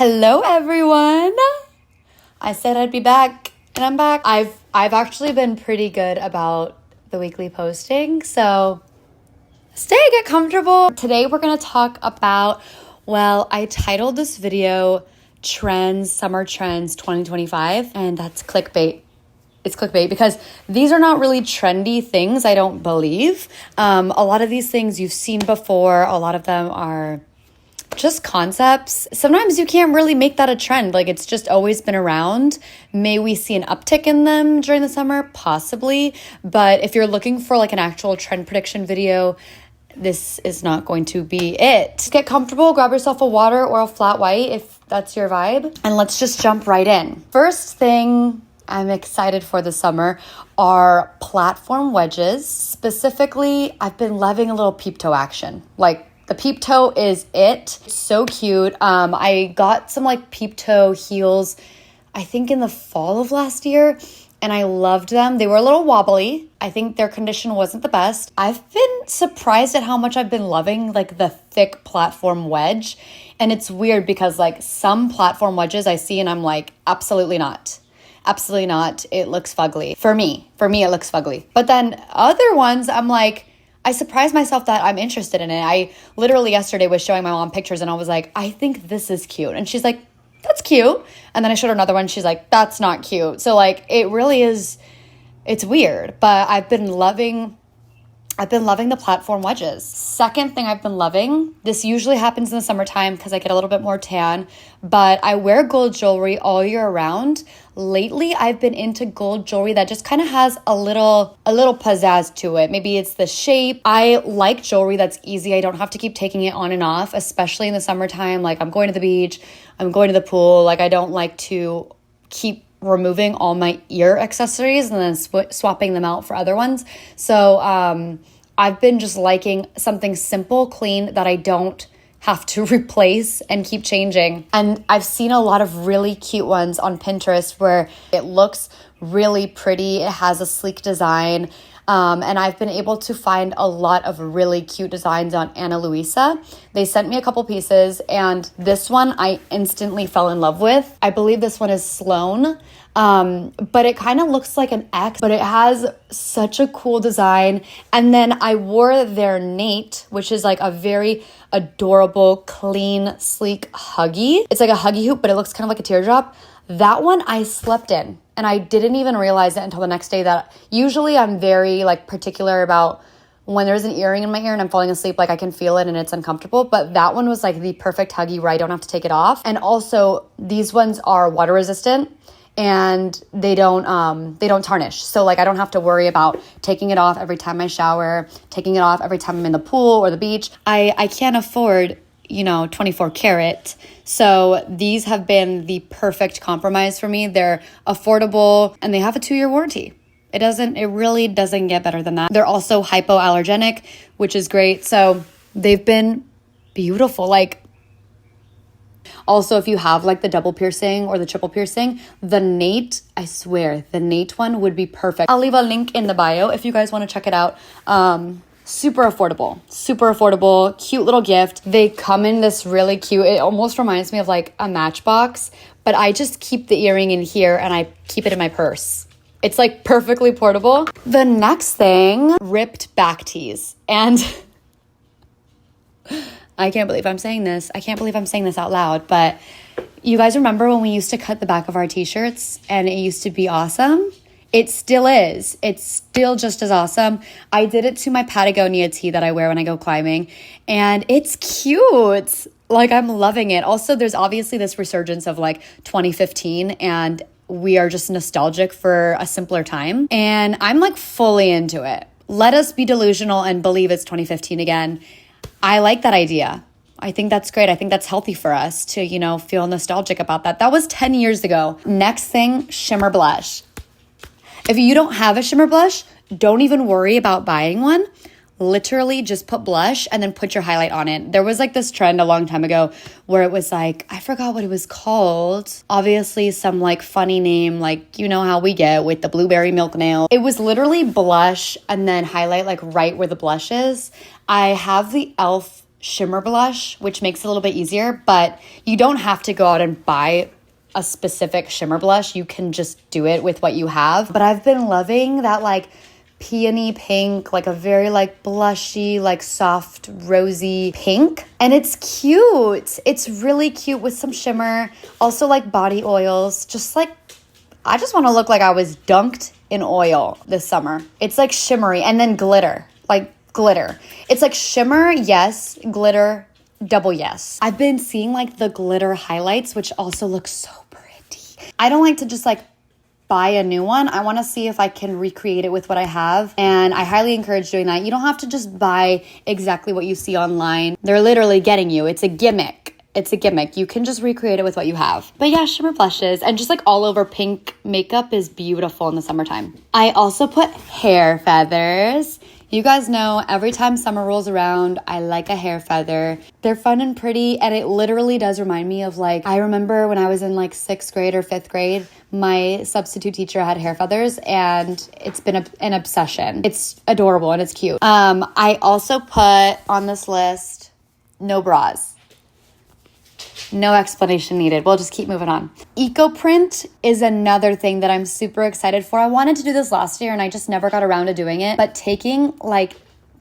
Hello everyone. I said I'd be back and I'm back. I've actually been pretty good about the weekly posting, so get comfortable. Today we're going to talk about, well, I titled this video Summer Trends 2025, and that's clickbait. It's clickbait because these are not really trendy things, I don't believe. A lot of these things you've seen before. A lot of them are just concepts. Sometimes you can't really make that a trend. Like, it's just always been around. May we see an uptick in them during the summer? Possibly. But if you're looking for like an actual trend prediction video, this is not going to be it. Get comfortable, grab yourself a water or a flat white if that's your vibe, and let's just jump right in. First thing I'm excited for this summer are platform wedges. Specifically, I've been loving a little peep toe action. Like, the peep toe is it. It's so cute. I got some like peep toe heels, I think in the fall of last year, and I loved them. They were a little wobbly. I think their condition wasn't the best. I've been surprised at how much I've been loving like the thick platform wedge. And it's weird because like some platform wedges I see and I'm like, absolutely not. Absolutely not. It looks fugly. For me, it looks fugly. But then other ones, I'm like, I surprised myself that I'm interested in it. I literally yesterday was showing my mom pictures and I was like, I think this is cute. And she's like, that's cute. And then I showed her another one. She's like, that's not cute. So like, it really is, it's weird. But I've been loving the platform wedges. Second thing I've been loving, this usually happens in the summertime because I get a little bit more tan, but I wear gold jewelry all year round. Lately, I've been into gold jewelry that just kind of has a little pizzazz to it. Maybe it's the shape. I like jewelry that's easy. I don't have to keep taking it on and off, especially in the summertime. Like, I'm going to the beach, I'm going to the pool. Like, I don't like to keep removing all my ear accessories and then swapping them out for other ones. So I've been just liking something simple, clean, that I don't have to replace and keep changing. And I've seen a lot of really cute ones on Pinterest where it looks really pretty. It has a sleek design. And I've been able to find a lot of really cute designs on Ana Luisa. They sent me a couple pieces, and this one I instantly fell in love with. I believe this one is Sloan, but it kind of looks like an X, but it has such a cool design. And then I wore their Nate, which is like a very adorable, clean, sleek huggy. It's like a huggy hoop, but it looks kind of like a teardrop. That one I slept in, and I didn't even realize it until the next day. That usually I'm very like particular about when there's an earring in my ear and I'm falling asleep, like I can feel it and it's uncomfortable. But that one was like the perfect huggy where I don't have to take it off. And also these ones are water resistant and they don't tarnish. So like I don't have to worry about taking it off every time I shower, taking it off every time I'm in the pool or the beach. I can't afford 24 karat. So these have been the perfect compromise for me. They're affordable and they have a 2-year warranty. It really doesn't get better than that. They're also hypoallergenic, which is great. So they've been beautiful. Like, also, if you have like the double piercing or the triple piercing, the Nate, I swear, the Nate one would be perfect. I'll leave a link in the bio if you guys want to check it out. Super affordable, cute little gift. They come in this really cute, it almost reminds me of like a Matchbox, but I just keep the earring in here and I keep it in my purse. It's like perfectly portable. The next thing, ripped back tees. And I can't believe I'm saying this. I can't believe I'm saying this out loud, but you guys remember when we used to cut the back of our t-shirts and it used to be awesome? It still is. It's still just as awesome. I did it to my Patagonia tee that I wear when I go climbing, and it's cute. Like, I'm loving it. Also, there's obviously this resurgence of like 2015, and we are just nostalgic for a simpler time. And I'm like fully into it. Let us be delusional and believe it's 2015 again. I like that idea. I think that's great. I think that's healthy for us to, feel nostalgic about that. That was 10 years ago. Next thing, shimmer blush. If you don't have a shimmer blush, don't even worry about buying one. Literally just put blush and then put your highlight on it. There was like this trend a long time ago where it was like, I forgot what it was called. Obviously some like funny name, like you know how we get with the blueberry milk nail. It was literally blush and then highlight like right where the blush is. I have the e.l.f. shimmer blush, which makes it a little bit easier, but you don't have to go out and buy a specific shimmer blush. You can just do it with what you have. But I've been loving that like peony pink, like a very like blushy, like soft, rosy pink. And it's cute. It's really cute with some shimmer. Also like body oils. Just like, I just want to look like I was dunked in oil this summer. It's like shimmery and then glitter, like glitter. It's like shimmer, yes, glitter, double yes. I've been seeing like the glitter highlights, which also look so pretty. I don't like to just like buy a new one. I want to see if I can recreate it with what I have. And I highly encourage doing that. You don't have to just buy exactly what you see online. They're literally getting you. It's a gimmick. It's a gimmick. You can just recreate it with what you have. But yeah, shimmer blushes and just like all over pink makeup is beautiful in the summertime. I also put hair feathers. You guys know every time summer rolls around, I like a hair feather. They're fun and pretty, and it literally does remind me of like, I remember when I was in like 6th grade or 5th grade, my substitute teacher had hair feathers, and it's been an obsession. It's adorable and it's cute. I also put on this list, no bras. No explanation needed. We'll just keep moving on. Eco print is another thing that I'm super excited for. I wanted to do this last year and I just never got around to doing it. But taking like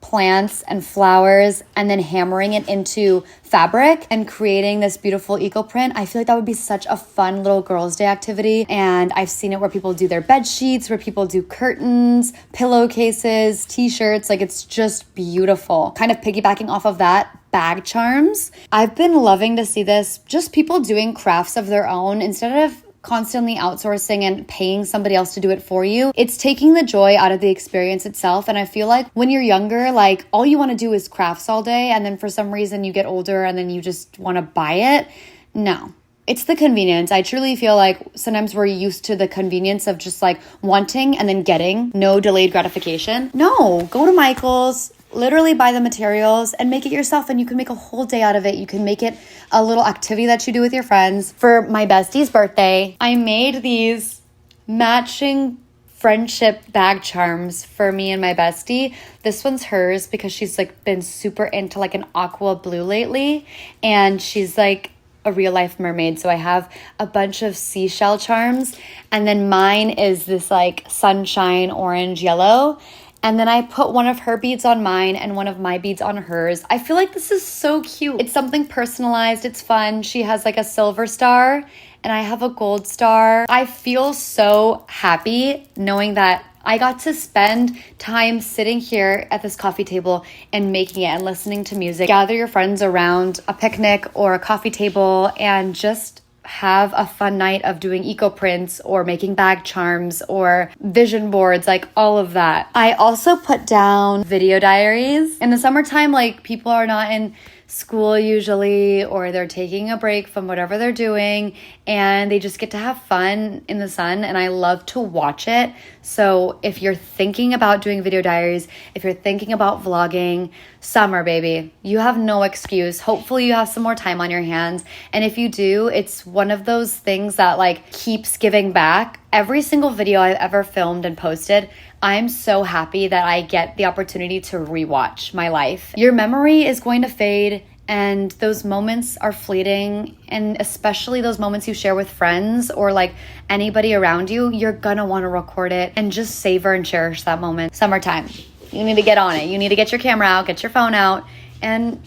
plants and flowers and then hammering it into fabric and creating this beautiful eco print, I feel like that would be such a fun little girls' day activity. And I've seen it where people do their bed sheets, where people do curtains, pillowcases, t-shirts. Like it's just beautiful. Kind of piggybacking off of that, bag charms. I've been loving to see this, just people doing crafts of their own instead of constantly outsourcing and paying somebody else to do it for you. It's taking the joy out of the experience itself. And I feel like when you're younger, like all you want to do is crafts all day. And then for some reason you get older and then you just want to buy it. No. It's the convenience. I truly feel like sometimes we're used to the convenience of just like wanting and then getting, no delayed gratification. No, go to Michael's, literally buy the materials and make it yourself, and you can make a whole day out of it. You can make it a little activity that you do with your friends. For my bestie's birthday, I made these matching friendship bag charms for me and my bestie. This one's hers because she's like been super into like an aqua blue lately, and she's like a real life mermaid. So I have a bunch of seashell charms, and then mine is this like sunshine orange yellow. And then I put one of her beads on mine and one of my beads on hers. I feel like this is so cute. It's something personalized. It's fun. She has like a silver star and I have a gold star. I feel so happy knowing that I got to spend time sitting here at this coffee table and making it and listening to music. Gather your friends around a picnic or a coffee table and just have a fun night of doing eco prints or making bag charms or vision boards, like all of that. I also put down video diaries. In the summertime, like people are not in school usually, or they're taking a break from whatever they're doing and they just get to have fun in the sun, and I love to watch it. So if you're thinking about doing video diaries, if you're thinking about vlogging, summer baby, you have no excuse. Hopefully you have some more time on your hands, and if you do, it's one of those things that like keeps giving back. Every single video I've ever filmed and posted, I'm so happy that I get the opportunity to rewatch my life. Your memory is going to fade, and those moments are fleeting, and especially those moments you share with friends or like anybody around you, you're gonna want to record it and just savor and cherish that moment. Summertime, you need to get on it. You need to get your camera out, get your phone out, and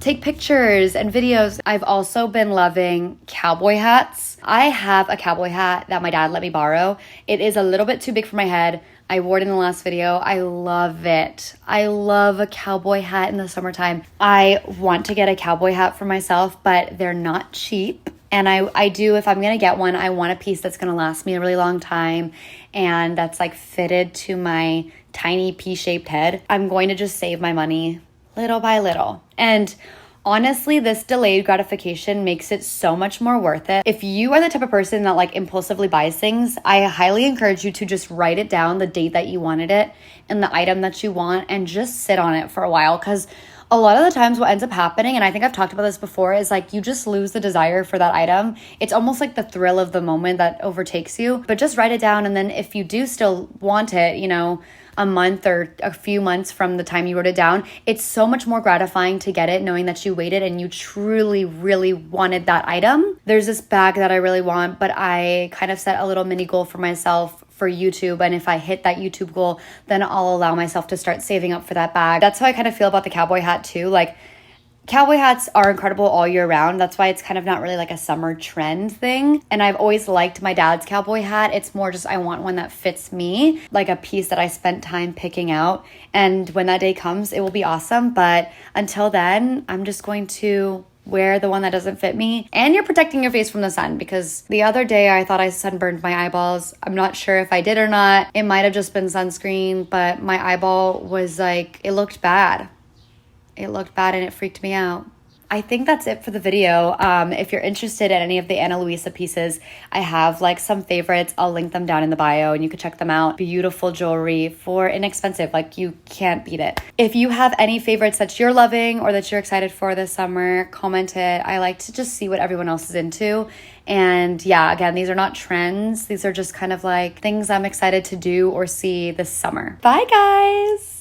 take pictures and videos. I've also been loving cowboy hats. I have a cowboy hat that my dad let me borrow. It is a little bit too big for my head. I wore it in the last video. I love it. I love a cowboy hat in the summertime. I want to get a cowboy hat for myself, but they're not cheap. And I do, if I'm gonna get one, I want a piece that's gonna last me a really long time and that's like fitted to my tiny pea-shaped head. I'm going to just save my money little by little. And honestly, this delayed gratification makes it so much more worth it. If you are the type of person that like impulsively buys things, I highly encourage you to just write it down, the date that you wanted it and the item that you want, and just sit on it for a while. Because a lot of the times what ends up happening, and I think I've talked about this before, is like you just lose the desire for that item. It's almost like the thrill of the moment that overtakes you. But just write it down, and then if you do still want it, you know, a month or a few months from the time you wrote it down, it's so much more gratifying to get it knowing that you waited and you truly, really wanted that item. There's this bag that I really want, but I kind of set a little mini goal for myself for YouTube, and if I hit that YouTube goal, then I'll allow myself to start saving up for that bag. That's how I kind of feel about the cowboy hat too. Like, cowboy hats are incredible all year round. That's why it's kind of not really like a summer trend thing. And I've always liked my dad's cowboy hat. It's more just I want one that fits me, like a piece that I spent time picking out. And when that day comes, it will be awesome. But until then, I'm just going to wear the one that doesn't fit me. And you're protecting your face from the sun, because the other day I thought I sunburned my eyeballs. I'm not sure if I did or not. It might have just been sunscreen, but my eyeball was like, it looked bad. It looked bad and it freaked me out. I think that's it for the video. If you're interested in any of the Ana Luisa pieces, I have like some favorites. I'll link them down in the bio and you can check them out. Beautiful jewelry for inexpensive. Like, you can't beat it. If you have any favorites that you're loving or that you're excited for this summer, comment it. I like to just see what everyone else is into. And yeah, again, these are not trends. These are just kind of like things I'm excited to do or see this summer. Bye, guys.